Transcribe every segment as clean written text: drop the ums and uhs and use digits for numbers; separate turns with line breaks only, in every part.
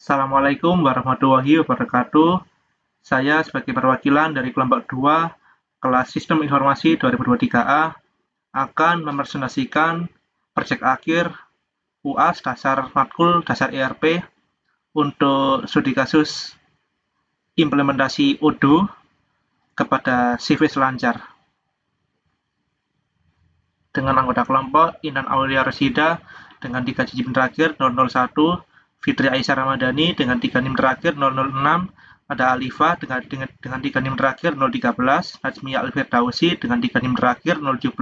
Assalamualaikum warahmatullahi wabarakatuh. Saya sebagai perwakilan dari kelompok 2 kelas Sistem Informasi 2023A akan mepresentasikan proyek akhir UAS dasar matkul dasar ERP untuk studi kasus implementasi Odoo kepada CV Selancar. Dengan anggota kelompok Intan Aulia Resida dengan 3 digit terakhir 001, Fitri Aisyah Ramadhani dengan 3 NIM terakhir 006, ada Alifah dengan 3 NIM terakhir 013, Najmiyah Alfirdausi dengan 3 NIM terakhir 017,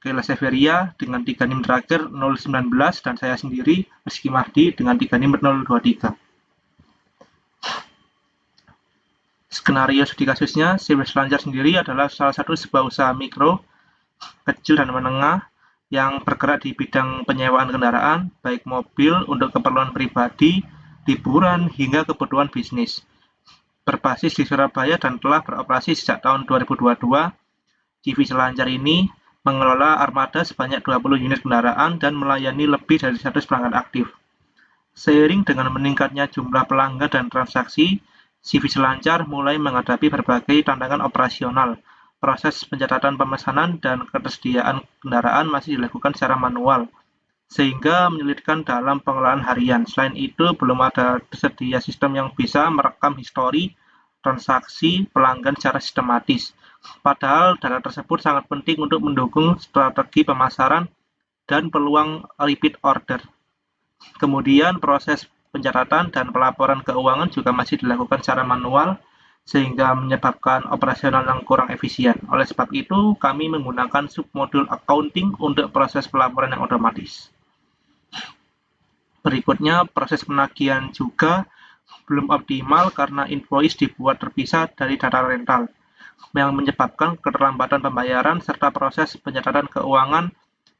Kayla Severia dengan 3 NIM terakhir 019, dan saya sendiri Rizky Mahdi dengan 3 NIM 023. Skenario studi kasusnya, CV Selancar sendiri adalah salah satu sebuah usaha mikro, kecil dan menengah yang bergerak di bidang penyewaan kendaraan, baik mobil untuk keperluan pribadi, liburan, hingga kebutuhan bisnis. Berbasis di Surabaya dan telah beroperasi sejak tahun 2022, CV Selancar ini mengelola armada sebanyak 20 unit kendaraan dan melayani lebih dari 100 pelanggan aktif. Seiring dengan meningkatnya jumlah pelanggan dan transaksi, CV Selancar mulai menghadapi berbagai tantangan operasional. Proses pencatatan pemesanan dan ketersediaan kendaraan masih dilakukan secara manual, sehingga menyulitkan dalam pengelolaan harian. Selain itu, belum ada tersedia sistem yang bisa merekam histori transaksi pelanggan secara sistematis. Padahal data tersebut sangat penting untuk mendukung strategi pemasaran dan peluang repeat order. Kemudian proses pencatatan dan pelaporan keuangan juga masih dilakukan secara manual, sehingga menyebabkan operasional yang kurang efisien. Oleh sebab itu, kami menggunakan submodul accounting untuk proses pelaporan yang otomatis. Berikutnya, proses penagihan juga belum optimal karena invoice dibuat terpisah dari data rental, yang menyebabkan keterlambatan pembayaran serta proses pencatatan keuangan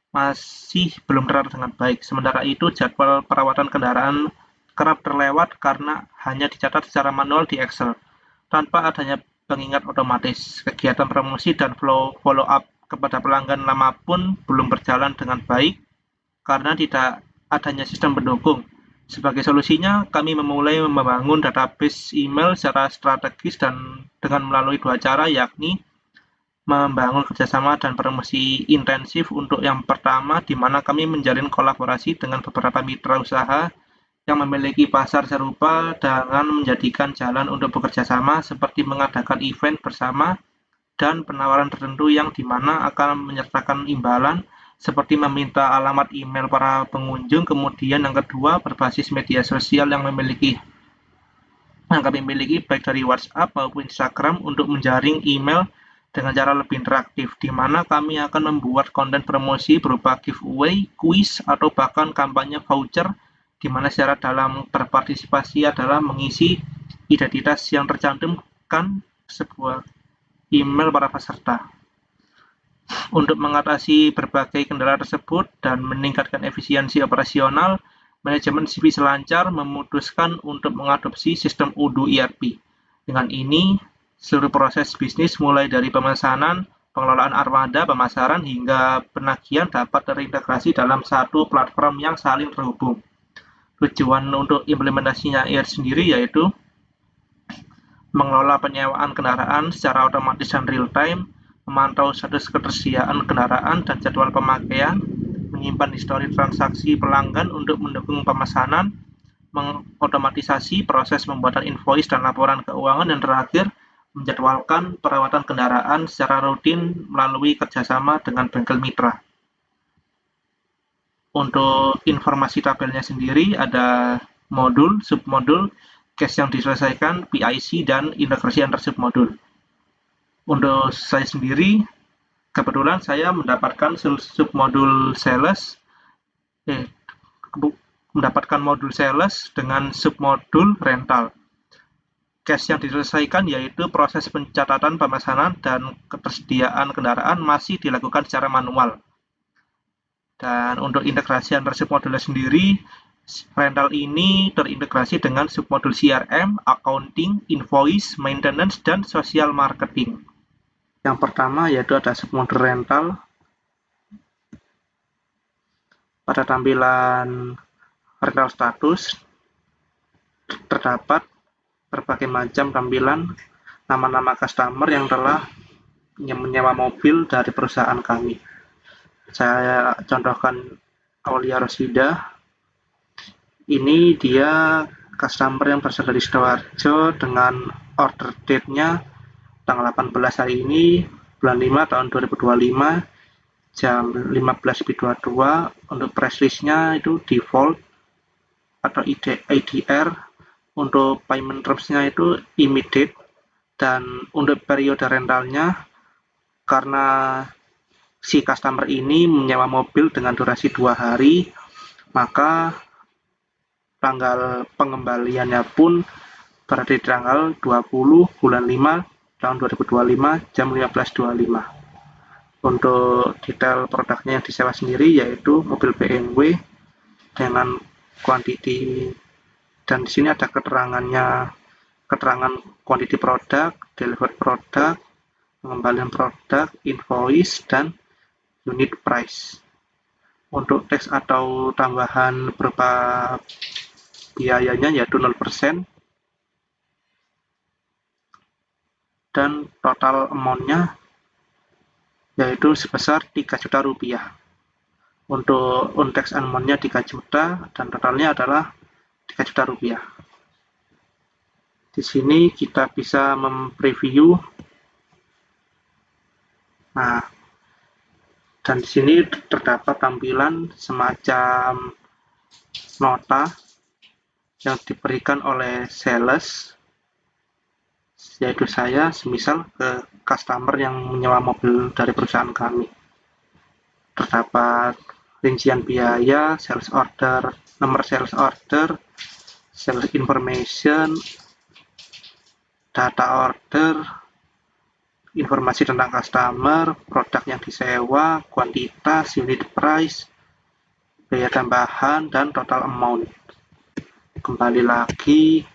masih belum teratur dengan baik. Sementara itu, jadwal perawatan kendaraan kerap terlewat karena hanya dicatat secara manual di Excel. Tanpa adanya pengingat otomatis, kegiatan promosi dan follow-up kepada pelanggan lama pun belum berjalan dengan baik karena tidak adanya sistem pendukung. Sebagai solusinya, kami memulai membangun database email secara strategis dan dengan melalui 2 cara, yakni membangun kerjasama dan promosi intensif. Untuk yang pertama, di mana kami menjalin kolaborasi dengan beberapa mitra usaha yang memiliki pasar serupa dengan menjadikan jalan untuk bekerja sama, seperti mengadakan event bersama dan penawaran tertentu yang dimana akan menyertakan imbalan, seperti meminta alamat email para pengunjung. Kemudian yang kedua, berbasis media sosial yang kami miliki baik dari WhatsApp maupun Instagram untuk menjaring email dengan cara lebih interaktif, di mana kami akan membuat konten promosi berupa giveaway, kuis, atau bahkan kampanye voucher, di mana syarat dalam berpartisipasi adalah mengisi identitas yang tercantumkan sebuah email para peserta. Untuk mengatasi berbagai kendala tersebut dan meningkatkan efisiensi operasional, manajemen CV Selancar memutuskan untuk mengadopsi sistem Odoo ERP. Dengan ini, seluruh proses bisnis mulai dari pemesanan, pengelolaan armada, pemasaran, hingga penagihan dapat terintegrasi dalam satu platform yang saling terhubung. Tujuan untuk implementasinya sendiri yaitu mengelola penyewaan kendaraan secara otomatis dan real-time, memantau status ketersediaan kendaraan dan jadwal pemakaian, menyimpan histori transaksi pelanggan untuk mendukung pemesanan, mengotomatisasi proses pembuatan invoice dan laporan keuangan, dan terakhir, menjadwalkan perawatan kendaraan secara rutin melalui kerjasama dengan bengkel mitra. Untuk informasi tabelnya sendiri ada modul, submodul, case yang diselesaikan, PIC, dan integrasi antar submodul. Untuk saya sendiri, kebetulan saya mendapatkan submodul sales, mendapatkan modul sales dengan submodul rental. Case yang diselesaikan yaitu proses pencatatan pemesanan dan ketersediaan kendaraan masih dilakukan secara manual. Dan untuk integrasi antar submodulnya sendiri, rental ini terintegrasi dengan submodul CRM, accounting, invoice, maintenance, dan social marketing. Yang pertama yaitu ada submodul rental. Pada tampilan rental status, terdapat berbagai macam tampilan nama-nama customer yang telah menyewa mobil dari perusahaan kami. Saya contohkan Aulia Rosida. Ini dia customer yang berasal dari Sidoarjo dengan order date-nya tanggal 18 hari ini, bulan 5 tahun 2025, jam 15.22. Untuk price list-nya itu default atau ADR. Untuk payment terms-nya itu immediate, dan untuk periode rentalnya, karena si customer ini menyewa mobil dengan durasi 2 hari, maka tanggal pengembaliannya pun berada di tanggal 20 bulan 5 tahun 2025 jam 15.25. Untuk detail produknya yang disewa sendiri yaitu mobil BMW dengan quantity, dan di sini ada keterangannya, keterangan quantity produk, delivered produk, pengembalian produk, invoice, dan unit price. Untuk tax atau tambahan berupa biayanya yaitu 0%, dan total amount-nya yaitu sebesar 3 juta rupiah. Untuk on-tax amount-nya 3 juta dan totalnya adalah 3 juta rupiah. Di sini kita bisa mempreview. Nah, dan di sini terdapat tampilan semacam nota yang diberikan oleh sales, yaitu saya, semisal ke customer yang menyewa mobil dari perusahaan kami. Terdapat rincian biaya, sales order, nomor sales order, sales information, data order, informasi tentang customer, produk yang disewa, kuantitas, unit price, biaya tambahan, dan total amount. Kembali lagi.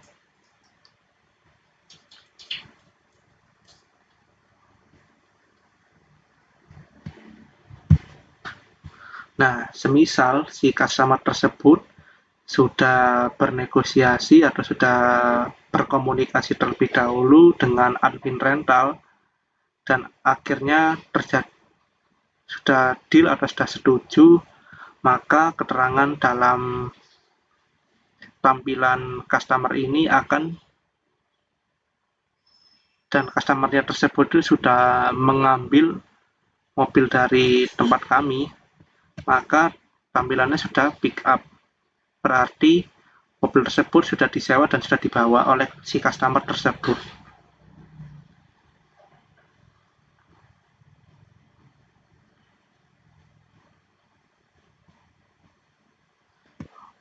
Nah, semisal si customer tersebut sudah bernegosiasi atau sudah berkomunikasi terlebih dahulu dengan admin rental dan akhirnya sudah deal atau sudah setuju, maka keterangan dalam tampilan customer ini akan, dan customer-nya tersebut itu sudah mengambil mobil dari tempat kami, maka tampilannya sudah pick up. Berarti mobil tersebut sudah disewa dan sudah dibawa oleh si customer tersebut.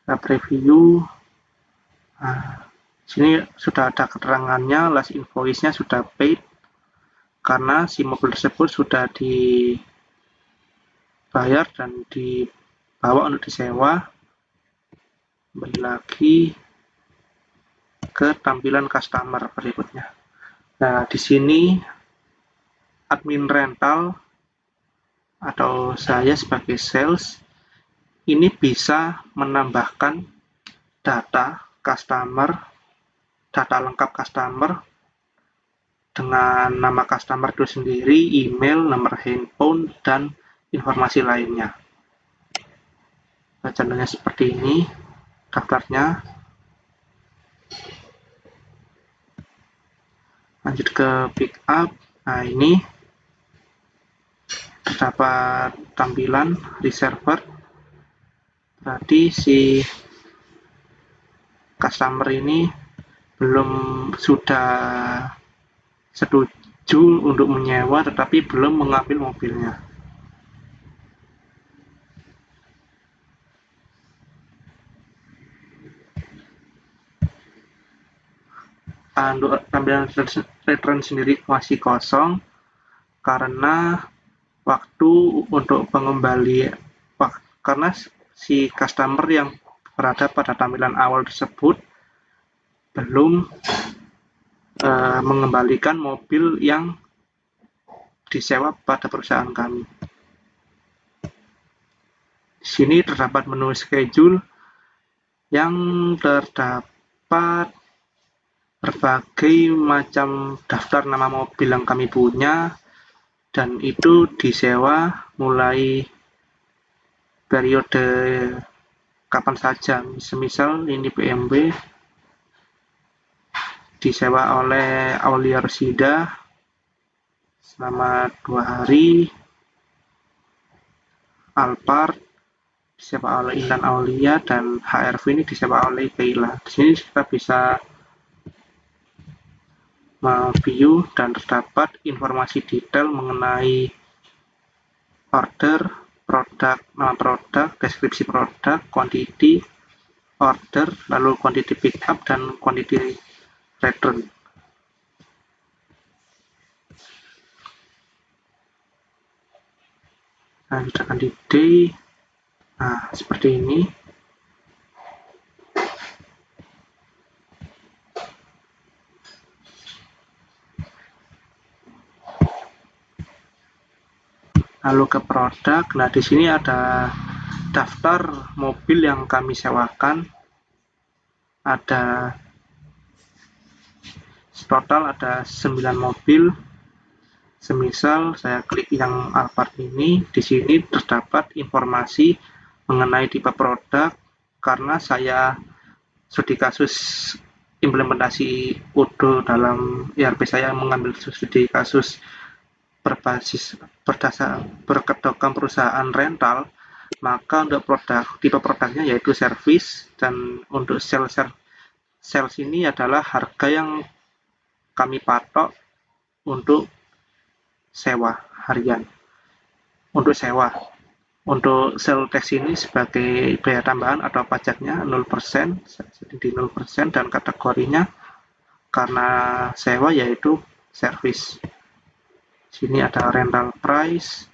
Kita preview. Nah, sini sudah ada keterangannya, last invoice-nya sudah paid karena si mobil tersebut sudah dibayar dan dibawa untuk disewa. Kembali lagi ke tampilan customer berikutnya. Nah, di sini admin rental atau saya sebagai sales ini bisa menambahkan data customer, data lengkap customer dengan nama customer itu sendiri, email, nomor handphone, dan informasi lainnya. Nah, contohnya seperti ini daftarnya. Lanjut ke pick up. Nah, ini terdapat tampilan reserver. Berarti si customer ini sudah setuju untuk menyewa tetapi belum mengambil mobilnya. Untuk tampilan return sendiri masih kosong karena waktu untuk pengembalian, karena si customer yang berada pada tampilan awal tersebut belum mengembalikan mobil yang disewa pada perusahaan kami. Di sini terdapat menu schedule yang terdapat berbagai macam daftar nama mobil yang kami punya, dan itu disewa mulai periode kapan saja. Semisal ini BMW disewa oleh Aulia Resida selama 2 hari, Alphard disewa oleh Intan Aulia, dan HRV ini disewa oleh Keila. Di sini kita bisa view dan terdapat informasi detail mengenai order, produk, nama produk, deskripsi produk, quantity, order, lalu quantity pick up, dan quantity return. Nah, kita di day. Nah, seperti ini. Lalu ke produk. Nah, di sini ada daftar mobil yang kami sewakan. Ada total ada 9 mobil. Semisal saya klik yang Alphard ini, di sini terdapat informasi mengenai tipe produk karena saya studi kasus implementasi Udo dalam ERP saya mengambil studi kasus berbasis berkedokkan perusahaan rental, maka untuk produk tipe produknya yaitu service, dan untuk sales ini adalah harga yang kami patok untuk sewa harian. Untuk sewa, untuk sales tax ini sebagai biaya tambahan atau pajaknya 0%, jadi di 0%, dan kategorinya karena sewa yaitu service. Sini ada rental price.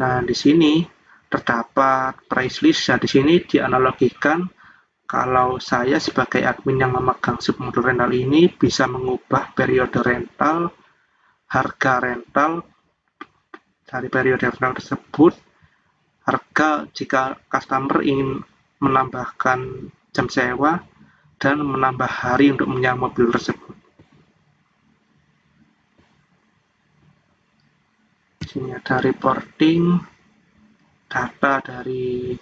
Nah, di sini terdapat price list. Nah, di sini dianalogikan kalau saya sebagai admin yang memegang submodul rental ini bisa mengubah periode rental, harga rental dari periode rental tersebut, harga jika customer ingin menambahkan jam sewa, dan menambah hari untuk menyewa mobil tersebut. Di sini ada reporting data dari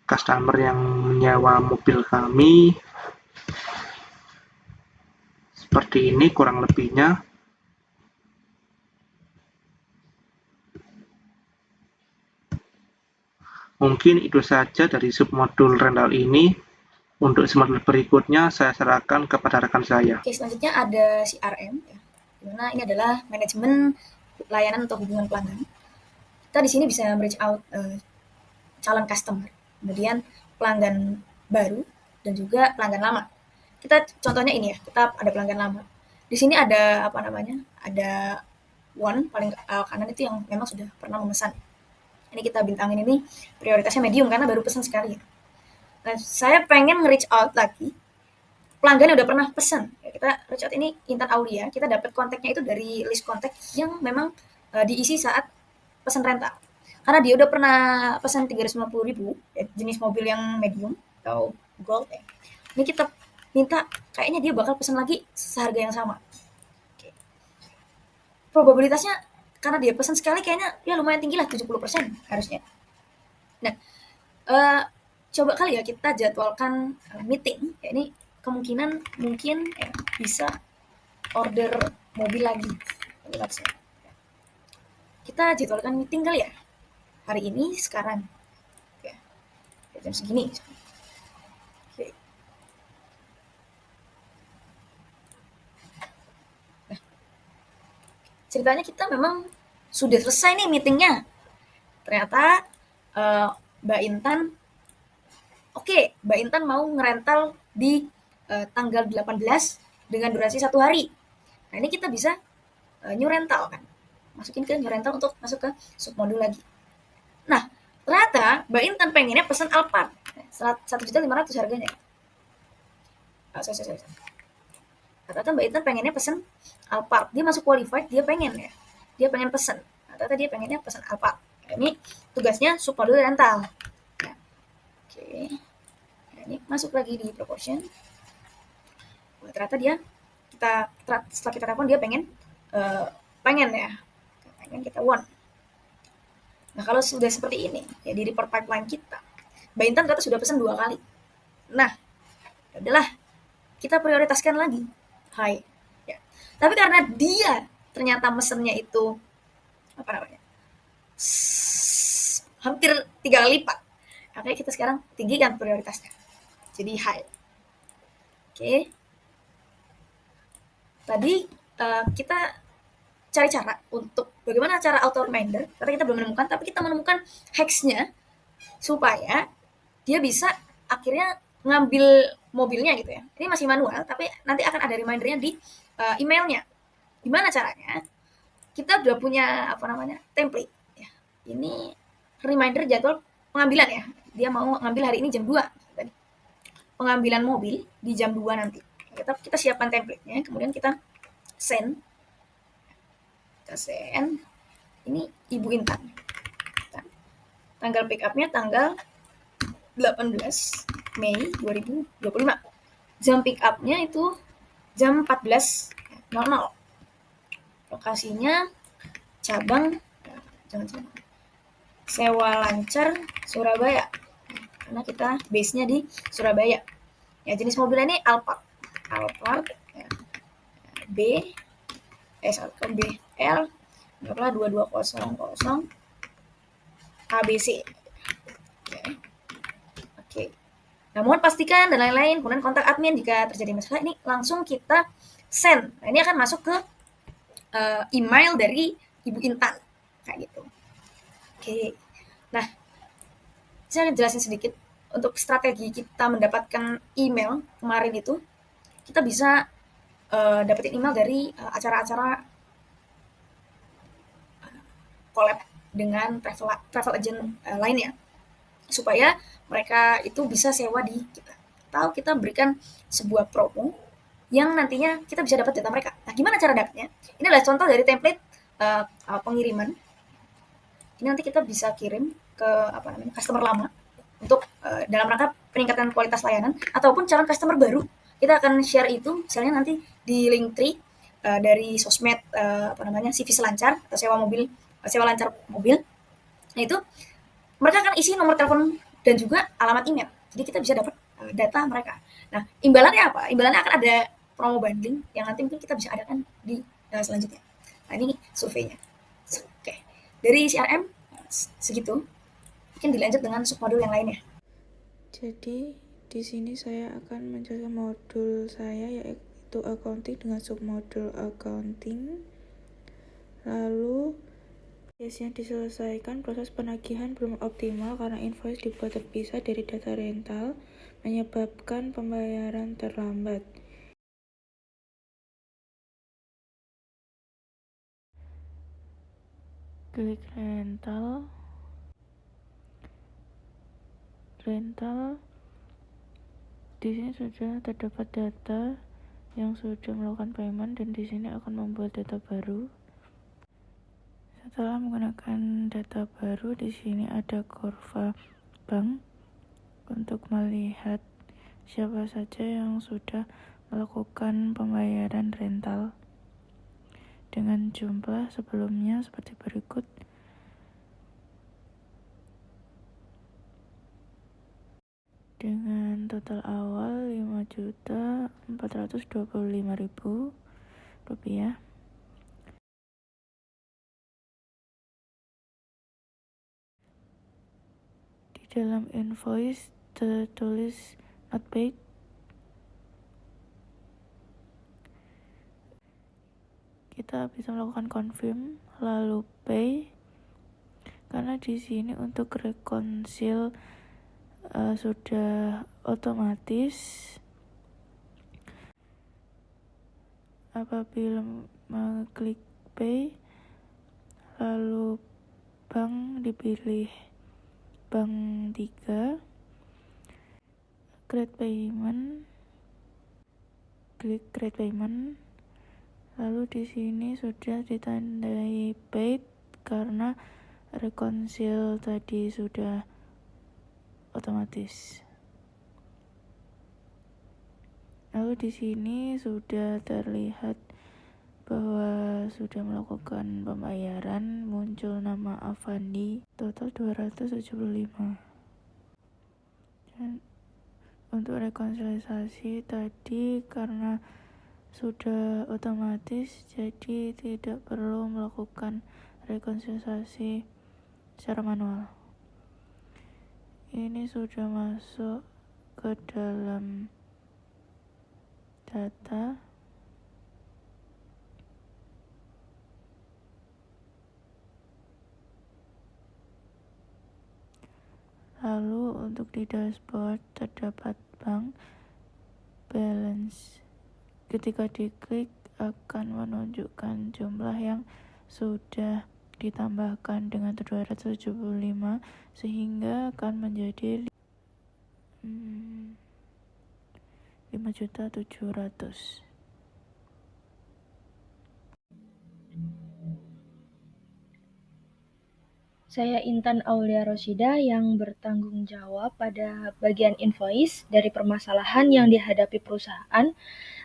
customer yang menyewa mobil kami. Seperti ini kurang lebihnya. Mungkin itu saja dari submodul rental ini. Untuk submodul berikutnya saya serahkan kepada rekan saya.
Oke, selanjutnya ada CRM, ya, dimana ini adalah manajemen layanan atau hubungan pelanggan. Kita di sini bisa reach out calon customer, kemudian pelanggan baru, dan juga pelanggan lama. Kita contohnya ini ya, kita ada pelanggan lama. Di sini ada apa namanya? Ada one paling kanan itu yang memang sudah pernah memesan. Ini kita bintangin ini prioritasnya medium karena baru pesan sekali. Nah, saya pengen nge-reach out lagi pelanggan yang udah pernah pesan. Ya, kita reach out ini Intan Aulia, kita dapat kontaknya itu dari list kontak yang memang diisi saat pesan rental. Karena dia udah pernah pesan 350.000 ya, jenis mobil yang medium atau gold ya. Ini kita minta kayaknya dia bakal pesan lagi seharga yang sama. Oke. Probabilitasnya karena dia pesan sekali kayaknya ya lumayan tinggi lah, 70% harusnya. Nah, coba kali ya kita jadwalkan meeting. Ya, ini kemungkinan mungkin bisa order mobil lagi. Kita jadwalkan meeting kali ya. Hari ini sekarang. Oke. Jam segini. Oke. Nah, ceritanya kita memang sudah selesai nih meetingnya. Ternyata Mbak Intan, oke, Mbak Intan mau ngerental di tanggal 18 dengan durasi 1 hari. Nah, ini kita bisa new rental kan. Masukin ke new rental untuk masuk ke submodul lagi. Nah, ternyata Mbak Intan pengennya pesan Alphard. 1.500.000 harganya. Sorry. Ternyata Mbak Intan pengennya pesan Alphard. Dia masuk qualified, dia pengen ya. Dia pengen pesan. Ternyata dia pengennya pesan Alphard. Ini tugasnya submodul rental. Nah, oke. Nah, ini masuk lagi di proportion. ternyata dia setelah kita telepon dia pengen kita won. Nah kalau sudah seperti ini ya di report pipeline kita, Mbak Intan ternyata sudah pesan 2 kali. Nah adalah kita prioritaskan lagi high ya. Tapi karena dia ternyata mesennya itu hampir 3 kali lipat, makanya kita sekarang tinggikan prioritasnya jadi high. Oke. Tadi kita cari cara untuk bagaimana cara auto reminder, karena kita belum menemukan, tapi kita menemukan hacks-nya supaya dia bisa akhirnya ngambil mobilnya gitu ya. Ini masih manual, tapi nanti akan ada reminder-nya di emailnya. Gimana caranya? Kita udah punya template. Ya. Ini reminder jadwal pengambilan ya. Dia mau ngambil hari ini jam 2. Pengambilan mobil di jam 2 nanti. Kita siapkan template-nya, kemudian kita send. Ini Ibu Intan. Tanggal pick up-nya tanggal 18 Mei 2025. Jam pick up-nya itu jam 14.00. Lokasinya cabang Sewa Lancar Surabaya. Karena kita base-nya di Surabaya. Ya, jenis mobilnya ini Alphard ya. BL 2200 ABC. Oke. Nah, mohon pastikan dan lain-lain, kemudian kontak admin jika terjadi masalah, ini langsung kita send. Nah, ini akan masuk ke email dari Ibu Intan kayak gitu. Oke. Nah, saya jelasin sedikit untuk strategi kita mendapatkan email kemarin itu. Kita bisa dapetin email dari acara-acara collab dengan travel agent lainnya, supaya mereka itu bisa sewa di kita. Atau kita berikan sebuah promo yang nantinya kita bisa dapat data mereka. Nah, gimana cara dapatnya? Ini adalah contoh dari template pengiriman. Ini nanti kita bisa kirim ke customer lama untuk dalam rangka peningkatan kualitas layanan, ataupun calon customer baru. Kita akan share itu misalnya nanti di link tree dari sosmed CV Selancar atau sewa lancar mobil. Nah, itu mereka akan isi nomor telepon dan juga alamat email. Jadi kita bisa dapat data mereka. Nah, imbalannya apa? Imbalannya akan ada promo bundling yang nanti mungkin kita bisa adakan di selanjutnya. Nah, ini surveinya. Oke. Dari CRM segitu. Mungkin dilanjut dengan submodul yang lainnya.
Jadi di sini saya akan menjelaskan modul saya, yaitu accounting dengan submodul accounting. Lalu case-nya diselesaikan, proses penagihan belum optimal karena invoice dibuat terpisah dari data rental, menyebabkan pembayaran terlambat. Klik rental. Di sini sudah terdapat data yang sudah melakukan payment, dan di sini akan membuat data baru. Setelah menggunakan data baru, di sini ada kurva bank untuk melihat siapa saja yang sudah melakukan pembayaran rental dengan jumlah sebelumnya seperti berikut. Dengan total awal Rp5.425.000. Di dalam invoice tertulis not paid. Kita bisa melakukan confirm lalu pay, karena di sini untuk reconcile sudah otomatis. Apabila mengklik pay, lalu bank dipilih bank 3, create payment, klik create payment, lalu di sini sudah ditandai paid karena reconcile tadi sudah otomatis. Lalu di sini sudah terlihat bahwa sudah melakukan pembayaran, muncul nama Avandi, total 275. Dan untuk rekonsiliasi tadi karena sudah otomatis, jadi tidak perlu melakukan rekonsiliasi secara manual. Ini sudah masuk ke dalam data. Lalu untuk di dashboard terdapat bank balance. Ketika diklik akan menunjukkan jumlah yang sudah ditambahkan dengan 275 sehingga akan menjadi 5.700.000.
Saya Intan Aulia Rosyida yang bertanggung jawab pada bagian invoice. Dari permasalahan yang dihadapi perusahaan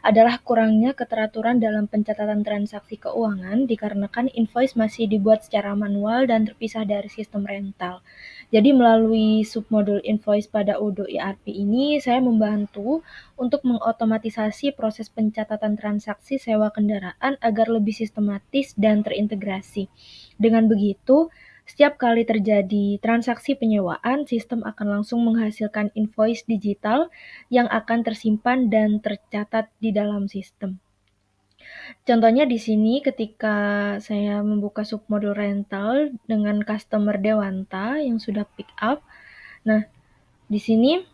adalah kurangnya keteraturan dalam pencatatan transaksi keuangan dikarenakan invoice masih dibuat secara manual dan terpisah dari sistem rental. Jadi melalui submodul invoice pada Odoo ERP ini, saya membantu untuk mengotomatisasi proses pencatatan transaksi sewa kendaraan agar lebih sistematis dan terintegrasi. Dengan begitu, setiap kali terjadi transaksi penyewaan, sistem akan langsung menghasilkan invoice digital yang akan tersimpan dan tercatat di dalam sistem. Contohnya di sini ketika saya membuka submodul rental dengan customer Dewanta yang sudah pick up. Nah, di sini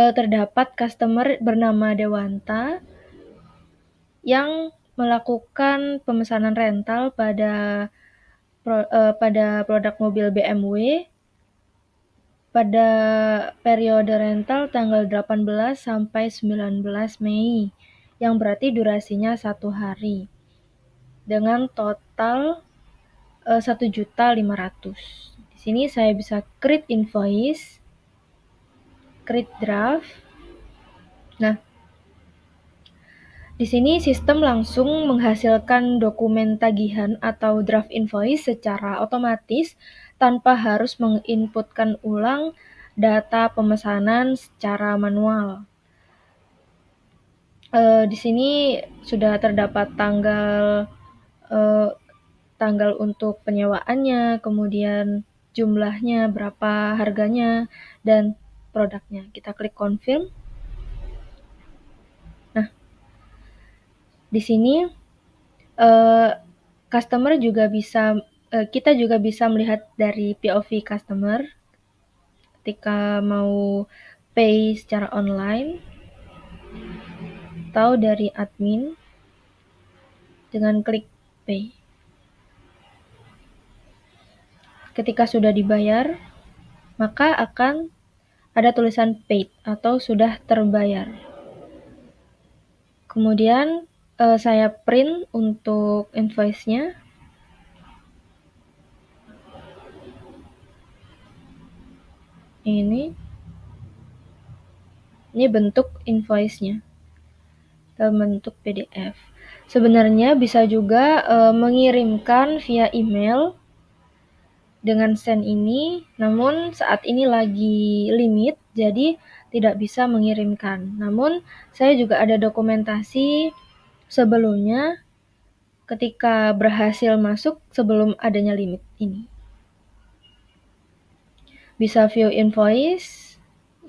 terdapat customer bernama Dewanta yang melakukan pemesanan rental pada produk mobil BMW pada periode rental tanggal 18 sampai 19 Mei, yang berarti durasinya 1 hari, dengan total 1.500.000. Di sini saya bisa create invoice, create draft. Nah, di sini sistem langsung menghasilkan dokumen tagihan atau draft invoice secara otomatis tanpa harus menginputkan ulang data pemesanan secara manual. Di sini sudah terdapat tanggal untuk penyewaannya, kemudian jumlahnya, berapa harganya, dan produknya. Kita klik confirm. Nah, di sini customer juga bisa kita juga bisa melihat dari POV customer ketika mau pay secara online atau dari admin dengan klik pay. Ketika sudah dibayar, maka akan ada tulisan paid atau sudah terbayar. Kemudian saya print untuk invoice-nya. Ini bentuk invoice-nya dalam bentuk PDF. Sebenarnya bisa juga mengirimkan via email dengan send ini, namun saat ini lagi limit, jadi tidak bisa mengirimkan. Namun saya juga ada dokumentasi sebelumnya ketika berhasil masuk sebelum adanya limit ini. Bisa view invoice,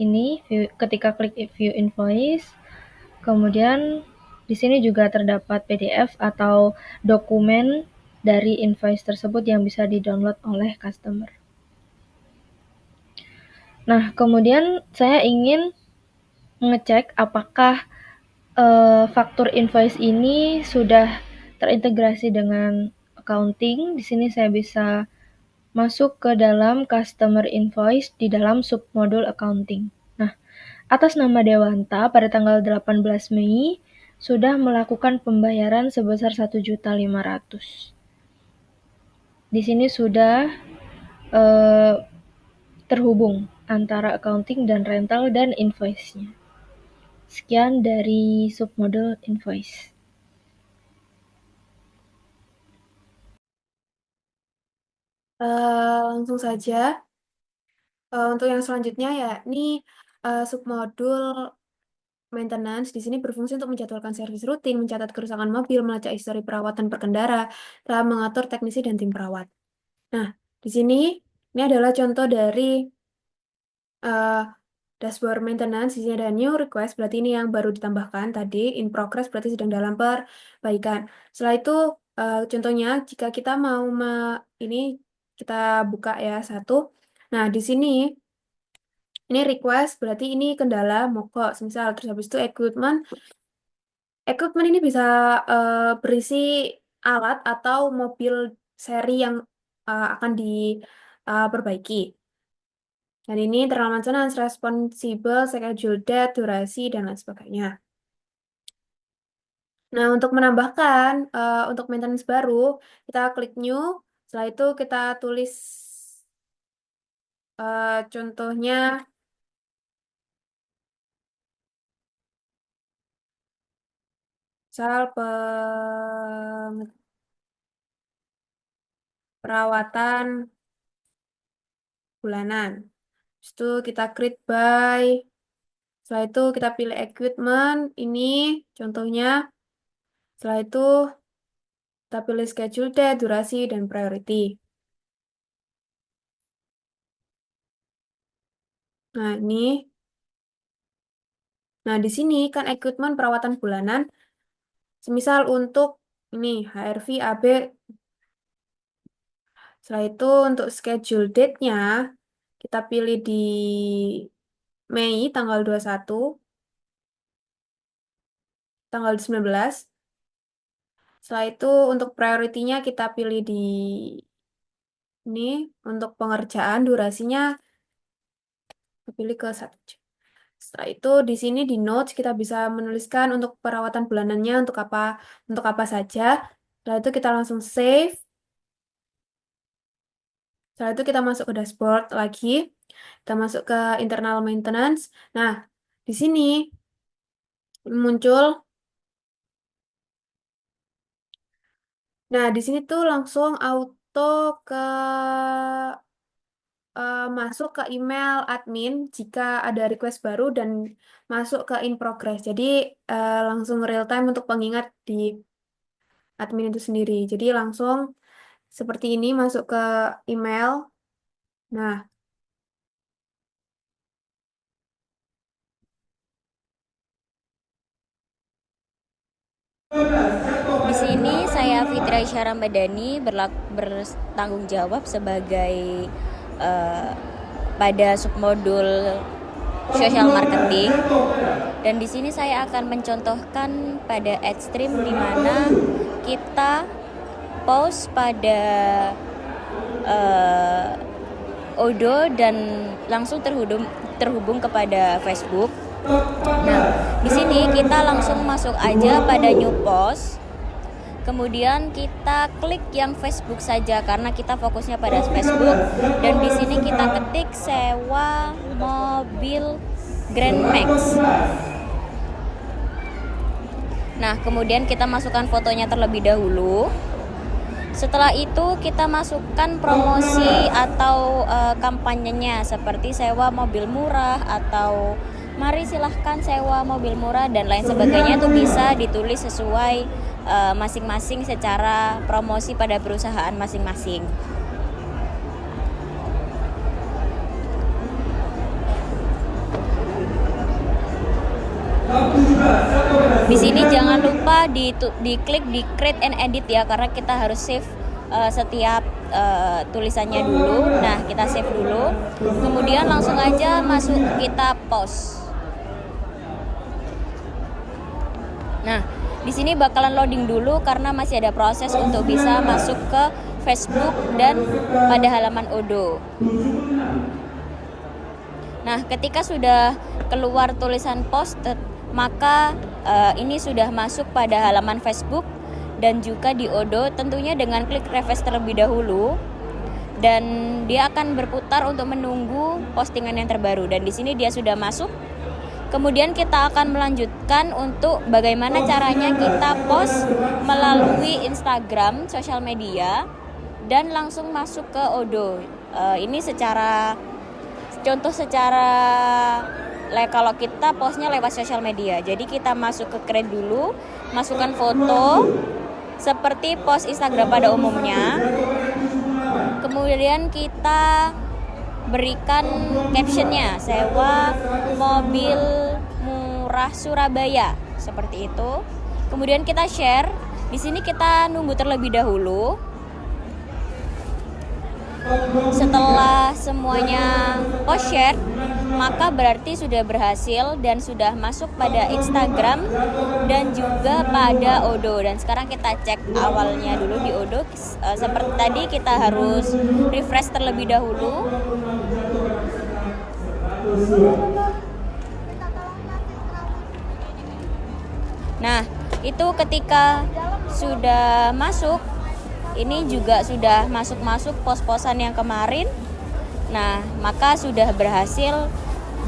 ini ketika klik view invoice, kemudian di sini juga terdapat PDF atau dokumen dari invoice tersebut yang bisa di-download oleh customer. Nah, kemudian saya ingin mengecek apakah faktur invoice ini sudah terintegrasi dengan accounting. Di sini saya bisa masuk ke dalam customer invoice di dalam submodul accounting. Nah, atas nama Dewanta pada tanggal 18 Mei sudah melakukan pembayaran sebesar 1.500.000. Di sini sudah terhubung antara accounting dan rental dan invoice-nya.
Sekian dari submodul invoice.
Langsung saja. Untuk yang selanjutnya ya, ini submodul maintenance di sini berfungsi untuk menjadwalkan servis rutin, mencatat kerusakan mobil, melacak histori perawatan berkendara, dan mengatur teknisi dan tim perawat. Nah, di sini ini adalah contoh dari dashboard maintenance. Di sini ada new request, berarti ini yang baru ditambahkan tadi. In progress berarti sedang dalam perbaikan. Setelah itu, contohnya jika kita mau ini kita buka ya satu. Nah, di sini ini request berarti ini kendala mogok, misal. Terus habis itu equipment. Equipment ini bisa berisi alat atau mobil seri yang akan diperbaiki. Dan ini internal maintenance, responsible, schedule date, durasi, dan lain sebagainya. Nah, untuk menambahkan, untuk maintenance baru, kita klik new. Setelah itu kita tulis contohnya misal perawatan bulanan. Terus itu kita create by. Setelah itu kita pilih equipment. Ini contohnya. Setelah itu kita pilih schedule date, durasi, dan priority. Nah, ini. Nah, di sini kan equipment perawatan bulanan. Semisal untuk ini HRV AB. Setelah itu untuk schedule date-nya kita pilih di Mei tanggal 21, tanggal 19. Setelah itu untuk priority-nya kita pilih di ini untuk pengerjaan durasinya kita pilih ke 1 jam. Setelah itu di sini di notes kita bisa menuliskan untuk perawatan bulanannya untuk apa saja. Setelah itu kita langsung save. Setelah itu kita masuk ke dashboard lagi. Kita masuk ke internal maintenance. Nah, di sini muncul. Nah, di sini tuh langsung auto ke masuk ke email admin jika ada request baru dan masuk ke in progress. Jadi langsung real time untuk pengingat di admin itu sendiri. Jadi langsung seperti ini masuk ke email. Nah,
Di sini saya Fitri Aisyah Ramadhani bertanggung jawab sebagai pada submodul social marketing, dan di sini saya akan mencontohkan pada AdStream di mana kita post pada Odoo dan langsung terhubung kepada Facebook. Nah, di sini kita langsung masuk aja pada new post. Kemudian kita klik yang Facebook saja karena kita fokusnya pada Facebook, dan di sini kita ketik sewa mobil Grand Max. Nah, kemudian kita masukkan fotonya terlebih dahulu. Setelah itu kita masukkan promosi atau kampanyenya seperti sewa mobil murah atau mari silahkan sewa mobil murah dan lain sebagainya. Itu bisa ditulis sesuai masing-masing secara promosi pada perusahaan masing-masing. Di sini jangan lupa diklik di create and edit ya, karena kita harus save setiap tulisannya dulu. Nah, kita save dulu. Kemudian langsung aja masuk kita post. Nah, di sini bakalan loading dulu karena masih ada proses untuk bisa masuk ke Facebook dan pada halaman Odoo. Nah, ketika sudah keluar tulisan post, maka ini sudah masuk pada halaman Facebook dan juga di Odoo, tentunya dengan klik refresh terlebih dahulu, dan dia akan berputar untuk menunggu postingan yang terbaru. Dan di sini dia sudah masuk. Kemudian kita akan melanjutkan untuk bagaimana caranya kita post melalui Instagram, sosial media, dan langsung masuk ke Odoo. Ini contoh secara kalau kita postnya lewat sosial media. Jadi kita masuk ke Create dulu, masukkan foto seperti post Instagram pada umumnya. Kemudian kita berikan captionnya, sewa mobil murah Surabaya, seperti itu. Kemudian kita share. Di sini kita nunggu terlebih dahulu. Setelah semuanya post share, maka berarti sudah berhasil dan sudah masuk pada Instagram dan juga pada Odoo. Dan sekarang kita cek awalnya dulu di Odoo. Seperti tadi kita harus refresh terlebih dahulu. Nah, itu ketika sudah masuk, ini juga sudah masuk pos-posan yang kemarin. Nah, maka sudah berhasil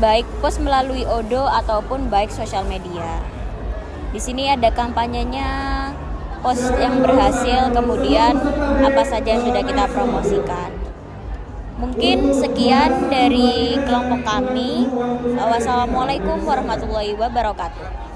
baik post melalui Odoo ataupun baik sosial media. Di sini ada kampanyenya, post yang berhasil, kemudian apa saja yang sudah kita promosikan. Mungkin sekian dari kelompok kami. Wassalamualaikum warahmatullahi wabarakatuh.